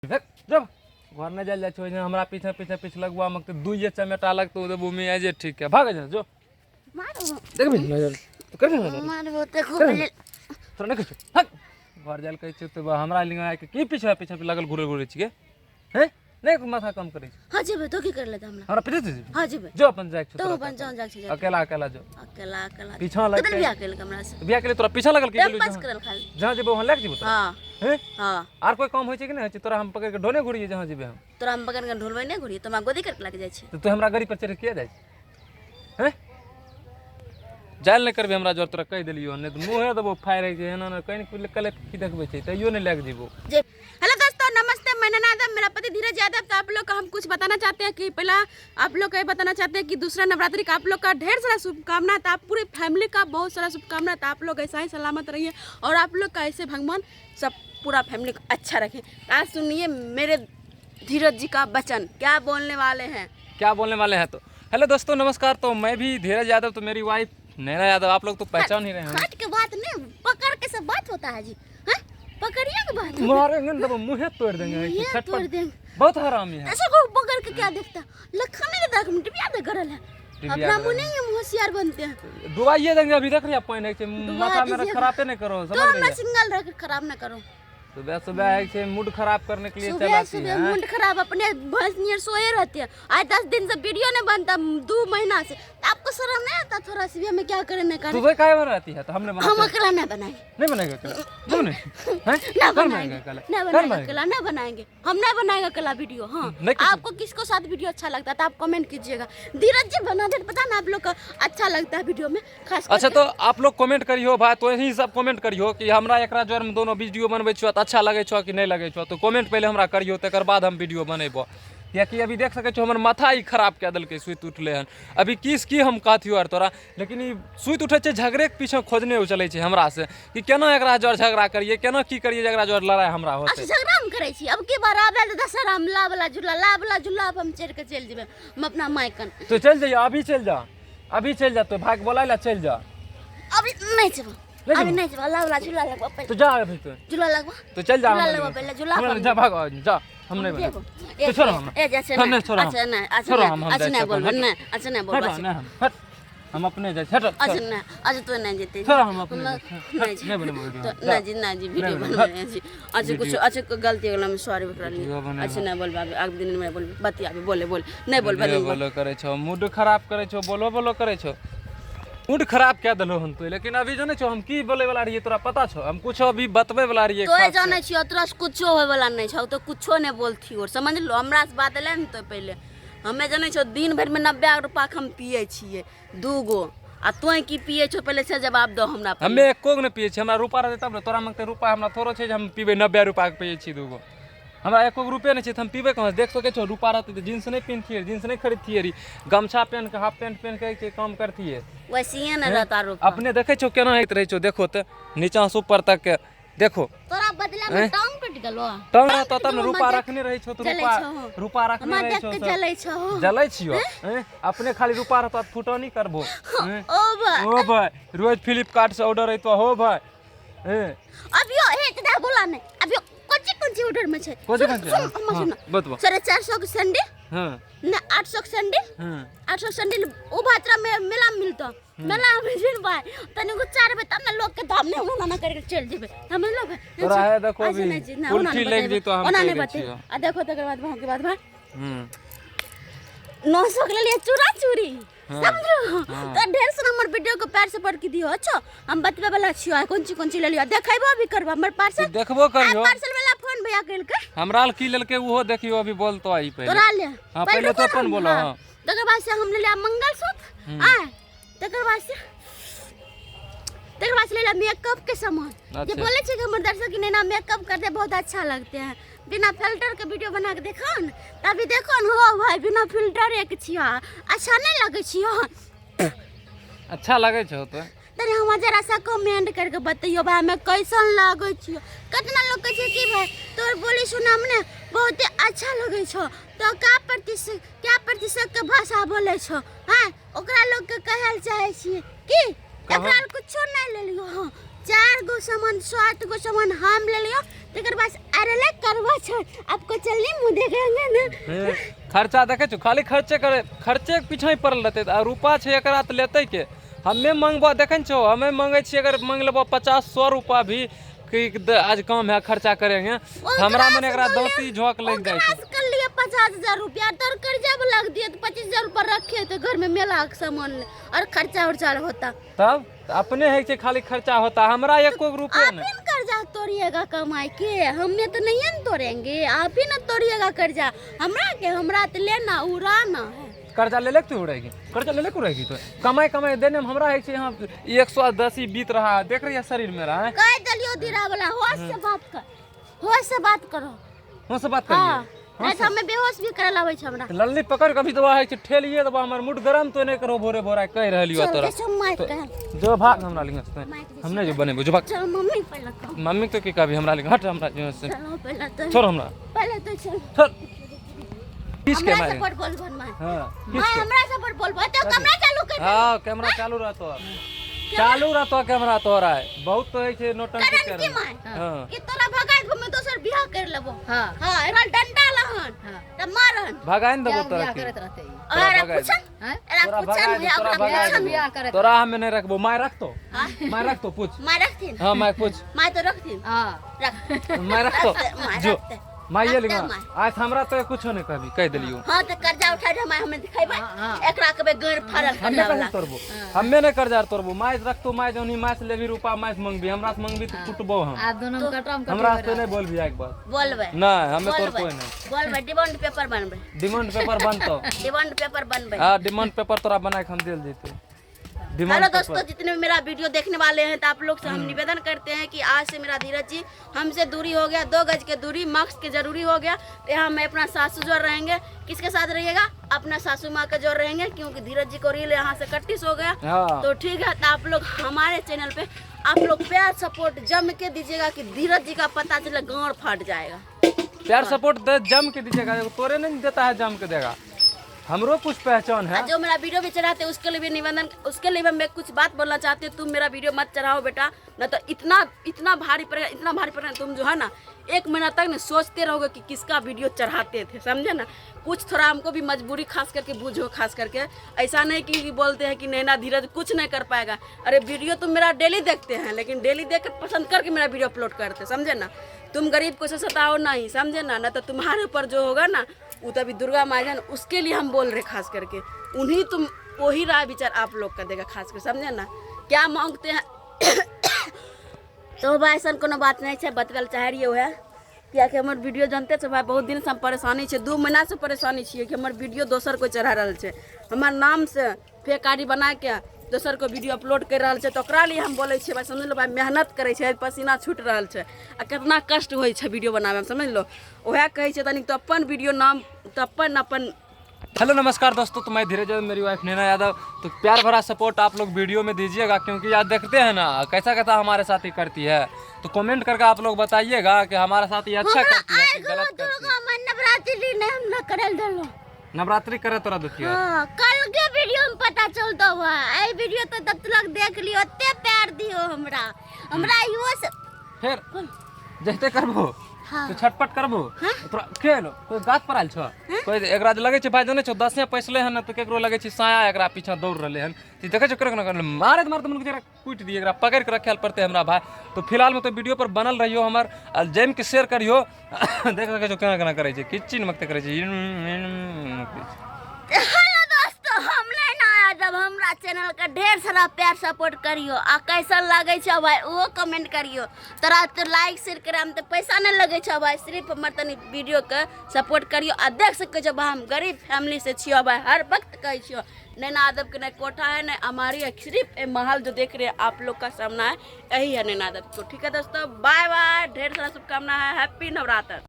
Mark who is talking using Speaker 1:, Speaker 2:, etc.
Speaker 1: जब घर नहीं जाए छो हमरा पीछे पीछे पीछे लगवा मत दुइये चमेटा लगतो दे भूमि आ जे ठीक है भाग जा जो
Speaker 2: मारो
Speaker 1: देख भी नजर तो कर नजर
Speaker 2: मारो ते खूब
Speaker 1: तोरा नहीं कछु हट घर जाल कहै छ तो हमरा लिंग आ के की पीछे पीछे लगल घुरे घुरे छिए हैं नहीं माथा कम करे
Speaker 2: हां जेबे तो की कर लेत
Speaker 1: हमरा पीछे से
Speaker 2: हां जेबे
Speaker 1: जो अपन जाए छ
Speaker 2: तो अपन जान जाक छ
Speaker 1: अकेला अकेला जो
Speaker 2: अकेला अकेला
Speaker 1: पीछा लग
Speaker 2: किधर बियाह केल हमरा से
Speaker 1: बियाह के लिए तोरा पीछा लगल के
Speaker 2: बस करल खाली
Speaker 1: जहां जेबो वहां लेक जेबो
Speaker 2: हां
Speaker 1: हैं
Speaker 2: हां
Speaker 1: आर कोई काम होय छै कि नहीं होय छै तोरा हम पकड़ के ढोने घुरिए जहां जेबे हम
Speaker 2: तोरा हम पकड़ के ढोलबै नहीं घुरी तोमा गोदी करके लाग जाय छै
Speaker 1: तो तू हमरा गाड़ी पर चढ़ के जाय हैं जाल नहीं करबे हमरा जोर तोरा कह देलियो नहीं तो मुंहे देबो फायर है जे ना कहीं कले की देखबे छै तइयो नहीं लाग जेबो
Speaker 2: जे हेलो दोस्तों नमस्ते मैं ननादम मेरा पति धीरज यादव। तो आप लोग का हम कुछ बताना चाहते हैं कि पहला आप लोग को ये बताना चाहते हैं कि दूसरा नवरात्रि का आप लोग का ढेर सारा शुभकामना था, पूरी फैमिली का बहुत सारा शुभकामना था। आप लोग ऐसा ही सलामत रहिए और आप लोग का ऐसे भगवान सब पूरा फैमिली को अच्छा रखे। आज सुनिए मेरे धीरज जी का वचन क्या बोलने वाले हैं।
Speaker 1: तो हेलो दोस्तों नमस्कार। तो मैं भी धीरज यादव, तो मेरी वाइफ नैना यादव, आप लोग तो पहचान ही रहे हैं।
Speaker 2: हट के बात नहीं, पकड़ के सब बात होता है जी, पकड़िए के बात
Speaker 1: मारेंगे ना मुंह तोड़ देंगे,
Speaker 2: तोड़ देंगे।
Speaker 1: बहुत हरामी है।
Speaker 2: ऐसा को पकड़ के क्या देखता लखन ने देख मिनट बिया दे करल है अपना मुंह नहीं हम होशियार बनते हैं।
Speaker 1: दुआइए देंगे अभी देख रही है पॉइंट है माथा मेरा खराब नहीं करो, समझ रही है।
Speaker 2: मैं सिंगल रख खराब ना करो।
Speaker 1: सुबह सुबह है मूड खराब करने के लिए चलाती है।
Speaker 2: मूड खराब अपने भैंस नियर सोए रहते हैं। आज 10 दिन से वीडियो नहीं बनता, 2 महीना से। आपको शर्म नहीं आता थोड़ा सी हमें क्या करे नहीं करे?
Speaker 1: सुबह काहे बन रहती है तो हमने
Speaker 2: हम अकेला नहीं बनाएंगे।
Speaker 1: नहीं बनाएगा अकेला, क्यों नहीं? हैं?
Speaker 2: ना बनाएंगे अकेला, नहीं बनाएंगे। हम नहीं बनाएंगे अकेला वीडियो। हाँ, आपको किसको साथ वीडियो अच्छा लगता है तो आप कमेंट कीजिएगा। धीरज जी बना दे, पता ना आप लोग का अच्छा लगता है वीडियो में खास।
Speaker 1: अच्छा तो आप लोग कमेंट करियो भाई, तो यही सब कमेंट करियो कि हमरा एकरा जोर में दोनों वीडियो बनबै छ अच्छा लगे छो कि नहीं लगे छो, तो कमेंट पहले हमरा करियो तकर बाद हम वीडियो बनेबो। या कि अभी देख सके छो हमर माथा ही खराब कए देलकै, सुइत उठले हन। अभी किस की हम कहथियो आर तोरा, लेकिन ई सुइत उठे छै झगड़े के पीछे खोजने चलै छै हमरा से कि केना एकरा जोर झगड़ा करिए, केना की करिए जकरा जोर लड़ाई हमरा होतै।
Speaker 2: अच्छा झगड़ा हम करै छी, अब की बार आबे त दशहरा हम ला वाला झूला अब हम चढ़ के चल जेबे हम अपना मायकन।
Speaker 1: तो चल जाइए, अभी चल जा, अभी चल जा, तो भाग बोला ला चल जा।
Speaker 2: अभी नहीं जेबो, अभी नहीं जेबो, ला वाला झूला लगवा पहले।
Speaker 1: तो जा अभी तो
Speaker 2: झूला लगवा,
Speaker 1: तो चल जा,
Speaker 2: झूला लगवा पहले, झूला
Speaker 1: जा भाग जा, हम नहीं बने तो छोड़ हम
Speaker 2: ए जैसे
Speaker 1: नहीं छोड़
Speaker 2: अच्छा नहीं अच्छा नहीं बोल नहीं अच्छा नहीं बोल
Speaker 1: हट हम अपने जाए हट
Speaker 2: अच्छा नहीं अच्छा तो नहीं जेते
Speaker 1: छोड़ हम अपने
Speaker 2: नहीं
Speaker 1: बने वीडियो
Speaker 2: नहीं जी वीडियो बना रहे हैं। अच्छा कुछ अच्छा गलती हो गला मैं सॉरी बकरा ली। अच्छा नहीं बोल बाबू अगले दिन में बोल बतिया बोले नहीं बोल
Speaker 1: बोलो करे छो, मूड खराब करे छो, बोलो करे छो, मूड खराब क्या दलो हम तो। लेकिन अभी जाने छो हम की बोले वाला रहिए तोरा पता छो, हम कुछ अभी बतबे वाला रहिए।
Speaker 2: तो जाने छियो तोरा कुछो होय वाला नहीं छौ, तो कुछो नहीं बोलथी और समझ लो हमरा से बात ले न। तो पहले हमें जाने छो दिन भर में 90 रुपया हम पिए छिए 2 गो, आ तोय की पिए छो पहले से जवाब दो हमरा।
Speaker 1: हमें एको ने पिए छी, हमरा रुपा रहते तब तोरा मंगते रुपा हमरा थोड़ो छै जे हम पीबे 90 रुपया के पिए छी 2 गो। हमरा एको रुपये नहीं छै हम पीबे कहाँ। देख सके छो रुपा रहते तो जींस नहीं पहनती, जींस नहीं खरीदती री, गमछा पहन के हाफ पैंट पहन के काम करती है।
Speaker 2: वैसे न रहता रुपा।
Speaker 1: अपने देखे छो केना होत रहे छो, देखो तो नीचा से ऊपर तक के देखो।
Speaker 2: तोरा बदला में टांग टूट गेलो,
Speaker 1: टांग रहता तब न रुपा रखने रही छो, तो रुपा रखने रही छो जलै छियो। अपने खाली रुपा रहता फुटनी करबो। ओ भाई रोज फ्लिपकार्ट से ऑर्डर होतो हो भाई।
Speaker 2: अभियो हे बोला नहीं अभियो कोची ऑर्डर में छै
Speaker 1: बतबो
Speaker 2: 450 के सैंडल।
Speaker 1: हां
Speaker 2: ने 800 के सैंडल। 800 सैंडल ओ भात्रा में मेला में मिलतो, मेला में जिन भाई तने को 4 बजे तब ना लोग के दाम ने उना करके चल जेबे समझ लो।
Speaker 1: तोरा है देखो अभी उल्टी लग जी तो हम
Speaker 2: नहीं बते आ देखो तकर बाद वहां के बाद भाई 900 के लिए चूरा चूरी समझो। तो ढेर से हमर वीडियो को पैर से पढ़ के दियो। अच्छा हम बतबे वाला छियो कौन ची ले लियो, देखैबो भी करबो हमर पार्सल
Speaker 1: देखबो करियो।
Speaker 2: पार्सल वाला फोन भैया कइल के
Speaker 1: हमरा की लेलके उहो देखियो अभी बोलतो आई पहले
Speaker 2: तोरा ले।
Speaker 1: हां पहले तो अपन बोलो। हां
Speaker 2: तकर बाद से हम ले लिया मंगलसूत्र आ तकर बाद से ले लिया मेकअप के सामान। ये बोले छे कि हमर दर्शक ने ना मेकअप करते बहुत अच्छा लगते हैं, बिना फिल्टर के वीडियो बना के देखो न तभी देखो न हो भाई बिना फिल्टर एक छिया अच्छा नहीं लगे छियो।
Speaker 1: अच्छा लगे छो तो
Speaker 2: तने हम जरा सा कमेंट करके बताइयो भाई हमें कैसन लगे छियो। कितना लोग कहे कि भाई तोर बोली सुना हमने बहुत अच्छा लगे छो, तो क्या प्रतिशत के भाषा बोले छो हां ओकरा लोग के कहल चाहे छी कि एकरा कुछो नहीं ले लियो। हां 4 गो सामान 7 गो सामान हम ले लियो तेकर बाद अरे ले करवा छ आपको चलनी मुंह देखेंगे ना।
Speaker 1: खर्चा देखे छो खाली खर्चे के पीछे ही पड़ल रहते आ रूपा छै एकरा त लेते के हमें मांगबो देखन छो हमें मांगे छी अगर मांग लेबो 50-100 रुपया भी कि आज काम है खर्चा करेंगे हमरा मन एकरा दांती झोंक लग जाए छै।
Speaker 2: कर लिए 50,000 रुपया तर कर्जा में लग दिए तो 25,000 रुपया रखे तो घर में मेला का सामान और खर्चा उर्चा होता
Speaker 1: तब अपने है कि खाली खर्चा होता हमरा एको रुपया
Speaker 2: आप
Speaker 1: नहीं।
Speaker 2: ही कर्जा तोड़िएगा कमाई के हमें तो नहीं न तोड़ेंगे आप ही न तोड़िएगा कर्जा हमरा तो लेना उड़ाना है।
Speaker 1: कर्जा ले ले तू उड़ेगी कर्जा ले ले उड़ेगी तो कमाई देने में हमरा है कि यहाँ 110 ही बीत रहा है देख रही है शरीर मेरा है।
Speaker 2: कह दलियो दीरा वाला होश से बात करो
Speaker 1: हो से बात करिए
Speaker 2: हां ऐसा हमें बेहोश भी करे लावे छ हमरा
Speaker 1: लल्ली पकड़ कभी दवा है कि ठेलिए दवा हमर मुड गरम तो नहीं करो भोरे भोरा कह रहलियो तोरा जो भाग हमरा लिंग हमने जो बने जो भाग
Speaker 2: चल मम्मी पहले कहो
Speaker 1: मम्मी तो की कभी हमरा लिंग हट हमरा जो से
Speaker 2: चलो पहले तो
Speaker 1: छोड़ हमरा
Speaker 2: पहले तो चल
Speaker 1: छोड़ किस के
Speaker 2: हमरा
Speaker 1: मारे
Speaker 2: सपोर्ट बोल बन मैं
Speaker 1: हां
Speaker 2: मैं हमरा सपोर्ट बोल तो कैमरा चालू कर
Speaker 1: हां कैमरा चालू रहतो कैमरा तोरा है बहुत तो है छे नोटंकी कर हां
Speaker 2: कि तोरा भगाई को मैं दोसर बियाह कर लेबो हां हां एरा डंडा लहन त मारन
Speaker 1: भगाइन देबो तोरा
Speaker 2: करत रहते अरे पूछन एरा पूछन बियाह करत
Speaker 1: तोरा हमें नहीं रखबो मैं रखतो पूछ
Speaker 2: मैं रखथिन
Speaker 1: हां मैं पूछ
Speaker 2: मैं तो रखथिन हां रख
Speaker 1: मैं रखतो जो माइये लिंगा आज हमरा तो कुछ नहीं कभी कह देलियो
Speaker 2: हां त कर्जा उठा दे मैं हमें दिखाइबा एकरा के गड़ फरल
Speaker 1: हमें नहीं तोरबो हमें नहीं कर्जा तोरबो माय रखतो माय जोनी माय से लेबी रुपा माय से मांगबी हमरा से मांगबी तो कुटबो हम
Speaker 2: आ दोनों कटम
Speaker 1: हमरा से नहीं बोलबी एक बार बोलबे नहीं हमें तोर कोई नहीं
Speaker 2: बोलबे डिमांड पेपर बनबे
Speaker 1: डिमांड पेपर बनतो
Speaker 2: डिमांड पेपर बनबे
Speaker 1: हां डिमांड पेपर तोरा बना के हम देल जेते।
Speaker 2: हेलो दोस्तों जितने मेरा वीडियो देखने वाले हैं तो आप लोग से हम निवेदन करते हैं कि आज से मेरा धीरज जी हमसे दूरी हो गया 2 गज के दूरी मास्क के जरूरी हो गया तो यहाँ मैं अपना सासू जोड़ रहेंगे किसके साथ रहिएगा अपना सासू माँ के जोड़ रहेंगे क्योंकि धीरज जी को रील यहाँ से 31 हो गया तो ठीक है तो आप लोग हमारे चैनल पे आप लोग प्यार सपोर्ट जम के दीजिएगा कि धीरज जी का पता चले गाँव फाट जाएगा
Speaker 1: प्यार सपोर्ट जम के दीजिएगा तोरे नहीं देता है जम के देगा हमरो कुछ पहचान है
Speaker 2: जो मेरा वीडियो भी चढ़ाते उसके लिए भी निवेदन उसके लिए मैं कुछ बात बोलना चाहती हूँ तुम मेरा वीडियो मत चढ़ाओ बेटा न तो इतना भारी पड़ेगा तुम जो है ना 1 महीना तक न सोचते रहोगे कि किसका वीडियो चढ़ाते थे समझे ना कुछ थोड़ा हमको भी मजबूरी खास करके बूझो खास करके ऐसा नहीं कि बोलते हैं कि नैना धीरज कुछ नहीं कर पाएगा अरे वीडियो तुम मेरा डेली देखते हैं लेकिन डेली देख कर पसंद करके मेरा वीडियो अपलोड करते समझे ना तुम गरीब को से सताओ नहीं समझे ना तो तुम्हारे ऊपर जो होगा ना वो तभी दुर्गा माँ जान उसके लिए हम बोल रहे खास करके उन्हीं तुम वही राय विचार आप लोग का देगा खास कर समझे ना क्या मांगते हैं तो भाई ऐसा कोनो बात नहीं है बतल चाह रही है क्या कि हमारे वीडियो जानते छो भाई बहुत दिन से हम परेशानी है 2 महीना से परेशानी छे कि हमारे वीडियो दोसर को चढ़ा रहा है हमारे नाम से फेक आईडी बना के दोसर को वीडियो अपलोड कर रहा है तो ओकरा लिए हम बोले भाई समझ लो भाई मेहनत करे छे पसीना छूट रहा है आ कितना कष्ट होइ छे वीडियो बनावे में समझ लो वह कहे छे तनिक तो अपन वीडियो नाम तो अपन
Speaker 1: हेलो नमस्कार दोस्तों तो मैं धीरज मेरी वाइफ नैना यादव तो प्यार भरा सपोर्ट आप लोग वीडियो में दीजिएगा क्योंकि आज देखते हैं ना कैसा कैसा हमारे साथ ही करती है तो कमेंट करके आप लोग बताइएगा कि हमारे साथ ये अच्छा करती है कि गलत करती है। नवरात्रि करे तोरा दुखी
Speaker 2: हां कल के वीडियो में पता चलता हुआ ए वीडियो तो तब तक देख लियो ओते प्यार दियो हमरा यो से
Speaker 1: फिर जहते करबो तो छटपट करबो तोरा खेल कोई गाछ पर आइल छ कोई एकरा लगे छ भाई जने छ 10 पैसले हन तो केकरो लगे छ साया एकरा पीछा दौड़ रहले हन त देखे छ करक न मारे मन जरा कूट दिए एकरा पकड़ के रखेल पड़ते हमरा भाई तो फिलहाल में तो वीडियो पर बनल रहियो हमर जेम के शेयर करियो देख सके छ केना केना करे छ किच्चिन मत करे छ। हेलो
Speaker 2: दोस्तों हम लेना आया जब हमरा चैनल का ढेर सारा प्यार सपोर्ट करियो आ कैसा लागे छ भाई वो कमेंट करियो तोरा तो लाइक शेयर करे हम तो पैसा नहीं लगे छ भाई सिर्फ हमर तनी वीडियो के सपोर्ट करियो आ देख सके छ हम गरीब फैमिली से छियो भाई हर वक्त कहे छियो नैना यादव के नहीं कोठा है नहीं हमारी सिर्फ ए महल जो देख रहे हैं आप लोग का सामना है यही है नैना यादव को। ठीक है दोस्तों बाय बाय ढेर सारा शुभकामना है हैप्पी नवरात्र।